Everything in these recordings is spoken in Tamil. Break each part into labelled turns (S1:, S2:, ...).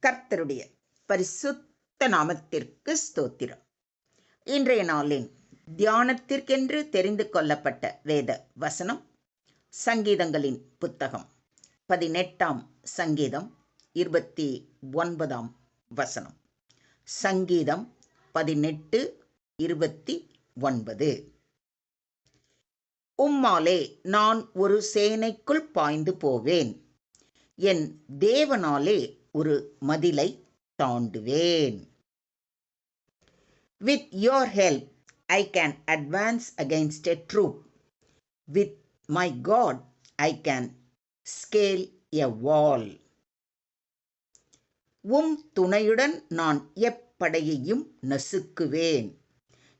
S1: கர்த்தருடைய பரிசுத்த நாமத்திற்கு ஸ்தோத்திரம். இன்றைய நாளின் தியானத்திற்கென்று தெரிந்து கொள்ளப்பட்ட வேத வசனம் சங்கீதங்களின் புத்தகம் 18ஆம் சங்கீதம் 29ஆம் வசனம். சங்கீதம் 18:29. உம்மாலே நான் ஒரு சேனைக்குள் பாய்ந்து போவேன், என் தேவனாலே ஒரு மதிலை தாண்டுவேன். With your help I can advance against a troop. With my God I can scale a wall. உம் துணையுடன் நான் எப்படையையும் நசுக்குவேன்,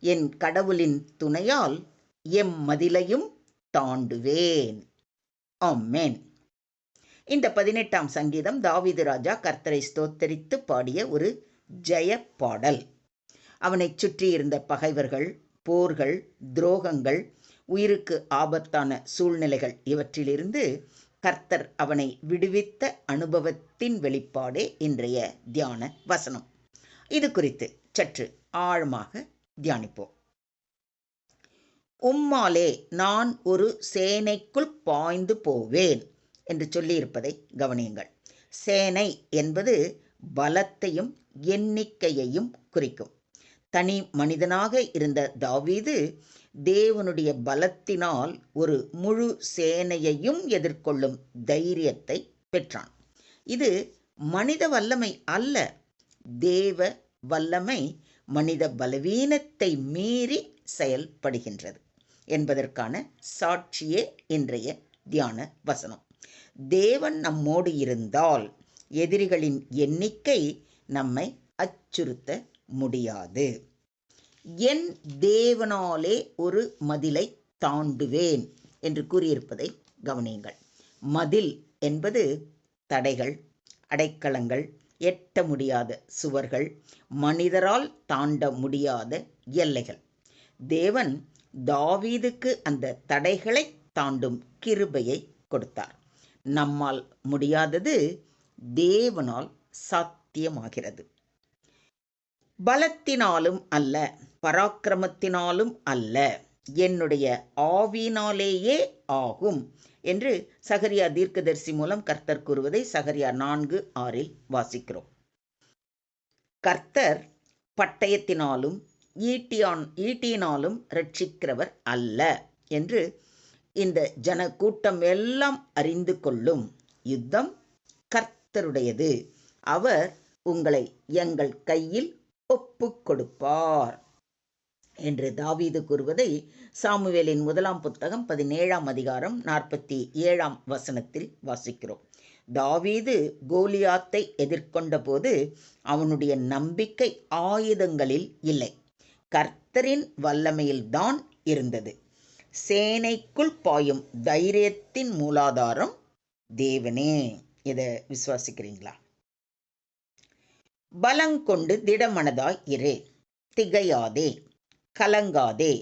S1: என் கடவுளின் துணையால் எம்மதிலையும் தாண்டுவேன். ஆமென். இந்த 18ஆம் சங்கீதம் தாவீது ராஜா கர்த்தரை ஸ்தோத்தரித்து பாடிய ஒரு ஜெய பாடல். அவனைச் சுற்றியிருந்த பகைவர்கள், போர்கள், துரோகங்கள், உயிருக்கு ஆபத்தான சூழ்நிலைகள் இவற்றிலிருந்து கர்த்தர் அவனை விடுவித்த அனுபவத்தின் வெளிப்பாடே இன்றைய தியான வசனம். இது குறித்து சற்று ஆழமாக தியானிப்போம். உம்மாலே நான் ஒரு சேனைக்குள் பாய்ந்து போவேன் என்று சொல்லியிருப்பதை கவனியுங்கள். சேனை என்பது பலத்தையும் எண்ணிக்கையையும் குறிக்கும். தனி மனிதனாக இருந்த தாவீது தேவனுடைய பலத்தினால் ஒரு முழு சேனையையும் எதிர்கொள்ளும் தைரியத்தை பெற்றான். இது மனித வல்லமை அல்ல, தேவ வல்லமை மனித பலவீனத்தை மீறி செயல்படுகின்றது என்பதற்கான சாட்சியே இன்றைய தியான வசனம். தேவன் நம்மோடு இருந்தால் எதிரிகளின் எண்ணிக்கை நம்மை அச்சுறுத்த முடியாது. என் தேவனாலே ஒரு மதிலை தாண்டுவேன் என்று கூறியிருப்பதை கவனியுங்கள். மதில் என்பது தடைகள், அடைக்கலங்கள், எட்ட முடியாத சுவர்கள், மனிதரால் தாண்ட முடியாத எல்லைகள். தேவன் தாவீதுக்கு அந்த தடைகளை தாண்டும் கிருபையை கொடுத்தார். நம்மால் முடியாதது தேவனால் சாத்தியமாகிறது. பலத்தினாலும் அல்ல, பராக்கிரமத்தினாலும் அல்ல, என்னுடைய ஆவியினாலேயே ஆகும் என்று சகரியா தீர்க்கதரிசி மூலம் கர்த்தர் கூறுவதை சகரியா 4:6 வாசிக்கிறோம். கர்த்தர் பட்டயத்தினாலும் ஈட்டியினாலும் ரட்சிக்கிறவர் அல்ல என்று இந்த ஜன கூட்டம் எல்லாம் அறிந்து கொள்ளும். யுத்தம் கர்த்தருடையது, அவர் உங்களை எங்கள் கையில் ஒப்புக் கொடுப்பார் என்று தாவீது கூறுவதை சாமுவேலின் 1ஆம் புத்தகம் 17ஆம் அதிகாரம் 47ஆம் வசனத்தில் வாசிக்கிறோம். தாவீது கோலியாத்தை எதிர்கொண்ட போது அவனுடைய நம்பிக்கை ஆயுதங்களில் இல்லை, கர்த்தரின் வல்லமையில்தான் இருந்தது. சேனைக்குள் பாயும் தைரியத்தின் மூலாதாரம் தேவனே. இதை விசுவாசிக்கிறீங்களா? பலங்கொண்டு திடமனதாய் இரு, திகையாதே, கலங்காதே.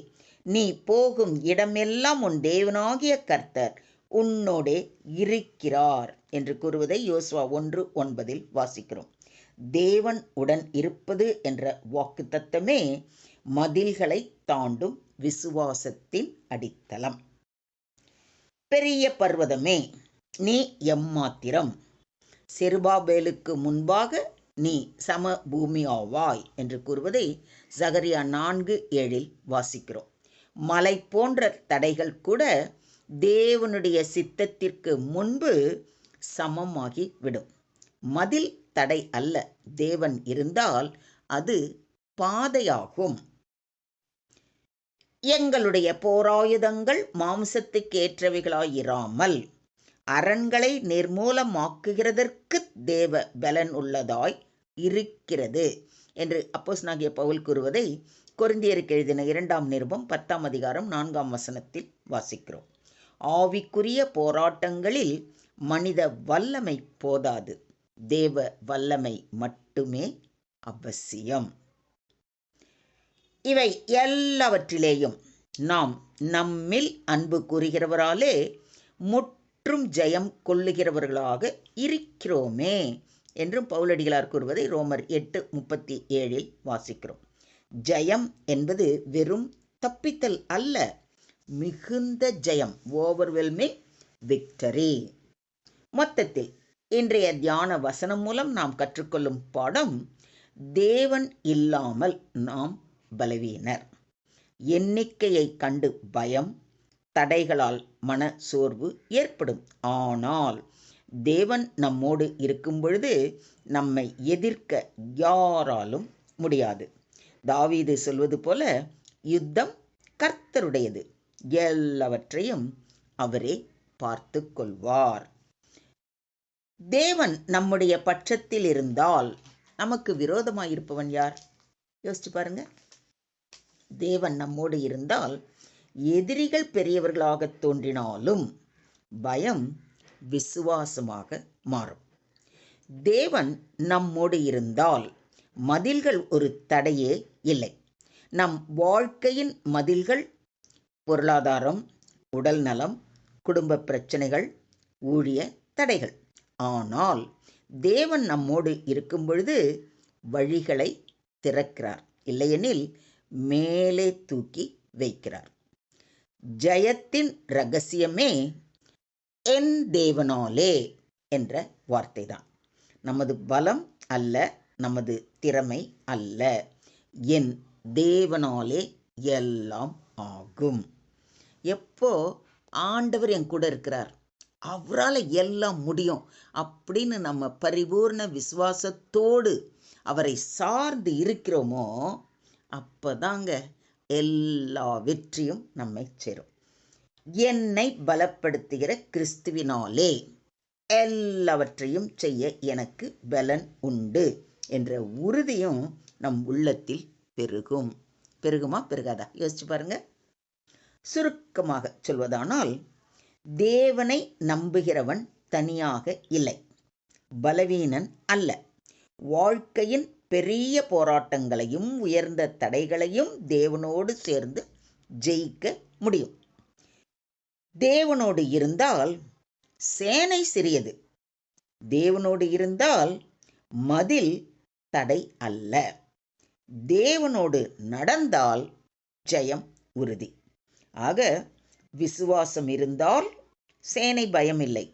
S1: நீ போகும் இடமெல்லாம் உன் தேவனாகிய கர்த்தர் உன்னோடே இருக்கிறார் என்று கூறுவதை யோசுவா 1:9 வாசிக்கிறோம். தேவன் உடன் இருப்பது என்ற வாக்குத்தத்தமே மதில்களை தாண்டும் விசுவாசத்தின் அடித்தளம். பெரிய பர்வதமே, நீ எம்மாத்திரம், செருபாபேலுக்கு முன்பாக நீ சம பூமியாவாய் என்று கூறுவதை சகரியா 4:7 வாசிக்கிறோம். மலை போன்ற தடைகள் கூட தேவனுடைய சித்தத்திற்கு முன்பு சமமாகி விடும். மதில் தடை அல்ல, தேவன் இருந்தால் அது பாதையாகும். எங்களுடைய போராயுதங்கள் மாம்சத்துக்கு ஏற்றவைகளாயிராமல் அரண்களை நிர்மூலமாக்குகிறதற்கு தேவ பலன் உள்ளதாய் இருக்கிறது என்று அப்போஸ்தலனாகிய பவுல் கூறுவதை கொரிந்தியருக்கு எழுதின 2ஆம் நிருபம் 10ஆம் அதிகாரம் 4ஆம் வசனத்தில் வாசிக்கிறோம். ஆவிக்குரிய போராட்டங்களில் மனித வல்லமை போதாது, தேவ வல்லமை மட்டுமே அவசியம். இவை எல்லாவற்றிலேயும் நாம் நம்மில் அன்பு கூறுகிறவராலே முற்றும் ஜெயம் கொள்ளுகிறவர்களாக இருக்கிறோமே என்றும் பவுலடிகளார் கூறுவதை ரோமர் 8:37 வாசிக்கிறோம். ஜெயம் என்பது வெறும் தப்பித்தல் அல்ல, மிகுந்த ஜெயம், ஓவர்வெல்மிங் விக்டரி. மொத்தத்தில் இன்றைய தியான வசனம் மூலம் நாம் கற்றுக்கொள்ளும் பாடம், தேவன் இல்லாமல் நாம் பலவீனர். எண்ணிக்கையை கண்டு பயம், தடைகளால் மன சோர்வு ஏற்படும். ஆனால் தேவன் நம்மோடு இருக்கும் பொழுது நம்மை எதிர்க்க யாராலும் முடியாது. தாவீது சொல்வது போல, யுத்தம் கர்த்தருடையது, எல்லாவற்றையும் அவரே பார்த்து கொள்வார். தேவன் நம்முடைய பட்சத்தில் இருந்தால் நமக்கு விரோதமாயிருப்பவன் யார்? யோசிச்சு பாருங்க. தேவன் நம்மோடு இருந்தால் எதிரிகள் பெரியவர்களாக தோன்றினாலும் பயம் விசுவாசமாக மாறும். தேவன் நம்மோடு இருந்தால் மதில்கள் ஒரு தடையே இல்லை. நம் வாழ்க்கையின் மதில்கள் பொருளாதாரம், உடல் நலம், குடும்ப பிரச்சனைகள், ஊழிய தடைகள். ஆனால் தேவன் நம்மோடு இருக்கும் பொழுது வழிகளை திறக்கிறார், இல்லையெனில் மேலே தூக்கி வைக்கிறார். ஜெயத்தின் ரகசியமே என் தேவனாலே என்ற வார்த்தைதான். நமது பலம் அல்ல, நமது திறமை அல்ல, என் தேவனாலே எல்லாம் ஆகும். எப்போ ஆண்டவர் என் கூட இருக்கிறார், அவரால் எல்லாம் முடியும் அப்படின்னு நம்ம பரிபூர்ண விசுவாசத்தோடு அவரை சார்ந்து இருக்கிறோமோ, அப்போதாங்க எல்லா வெற்றியும் நம்மை சேரும். என்னை பலப்படுத்துகிற கிறிஸ்துவினாலே எல்லாவற்றையும் செய்ய எனக்கு பலன் உண்டு என்ற உறுதியும் நம் உள்ளத்தில் பெருகும். பெருகுமா பெருகாதா? யோசிச்சு பாருங்க. சுருக்கமாக சொல்வதானால், தேவனை நம்புகிறவன் தனியாக இல்லை, பலவீனன் அல்ல. வாழ்க்கையின் பெரிய போராட்டங்களையும் உயர்ந்த தடைகளையும் தேவனோடு சேர்ந்து ஜெயிக்க முடியும். தேவனோடு இருந்தால் சேனை சிறியது, தேவனோடு இருந்தால் மதில் தடை அல்ல. தேவனோடு நடந்தால் ஜெயம் உறுதி. ஆக விசுவாசம் இருந்தால் சேனை பயமில்லை,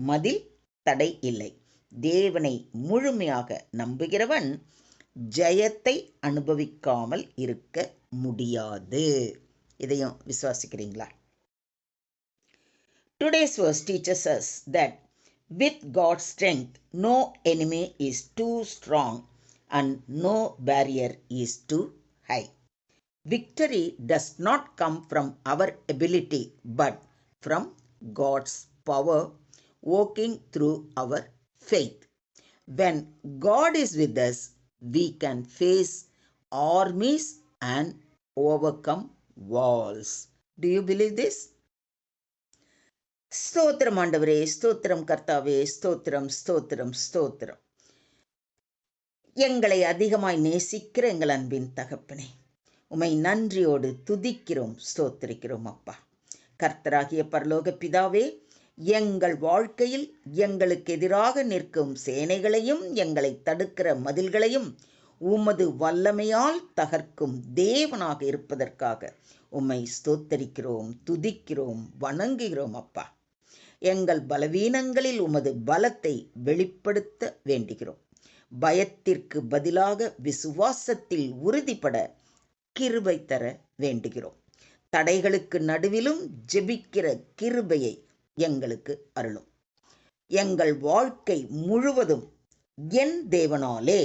S1: மதில் தடை இல்லை. தேவனை முழுமையாக நம்புகிறவன் ஜெயத்தை அனுபவிக்காமல் இருக்க முடியாது. இதையும் விசுவாசிக்கிறீங்களா? Today's verse teaches us that with God's strength, no enemy is too strong and no barrier is too high. Victory does not come from our ability but from God's power working through our faith. When God is with us, we can face armies and overcome walls. Do you believe this? ஸ்தோத்திரம் ஆண்டவரே, ஸ்தோத்திரம் கர்த்தாவே, ஸ்தோத்திரம் ஸ்தோத்திரம் ஸ்தோத்திரம். எங்களை அதிகமாய் நேசிக்கிற எங்கள் அன்பின் தகப்பனே, உம்மை நன்றியோடு துதிக்கிறோம், ஸ்தோத்திரிக்கிறோம் அப்பா. கர்த்தராகிய பரலோக பிதாவே, எங்கள் வாழ்க்கையில் எங்களுக்கு எதிராக நிற்கும் சேனைகளையும் எங்களை தடுக்கிற மதில்களையும் உமது வல்லமையால் தகர்க்கும் தேவனாக இருப்பதற்காக உம்மை ஸ்தோத்தரிக்கிறோம், துதிக்கிறோம், வணங்குகிறோம் அப்பா. எங்கள் பலவீனங்களில் உமது பலத்தை வெளிப்படுத்த வேண்டுகிறோம். பயத்திற்கு பதிலாக விசுவாசத்தில் உறுதிப்பட கிருபை தர வேண்டுகிறோம். தடைகளுக்கு நடுவிலும் ஜெபிக்கிற கிருபையை எங்களுக்கு அருளும். எங்கள் வாழ்க்கை முழுவதும் என் தேவனாலே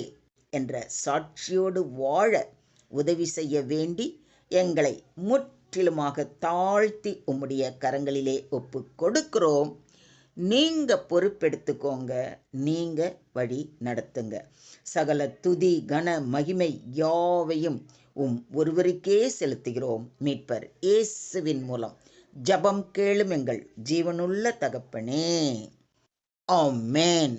S1: என்ற சாட்சியோடு வாழ உதவி செய்ய வேண்டி எங்களை முற்றிலுமாக தாழ்த்தி உம்முடைய கரங்களிலே ஒப்பு கொடுக்கிறோம். நீங்க பொறுப்பெடுத்துக்கோங்க, நீங்க வழி நடத்துங்க. சகல துதி கன மகிமை யாவையும் ஒருவருக்கே செலுத்துகிறோம். மீட்பர் இயேசுவின் மூலம் ஜெபம் கேளும் எங்கள் ஜீவனுள்ள தகப்பனே, ஆமென்.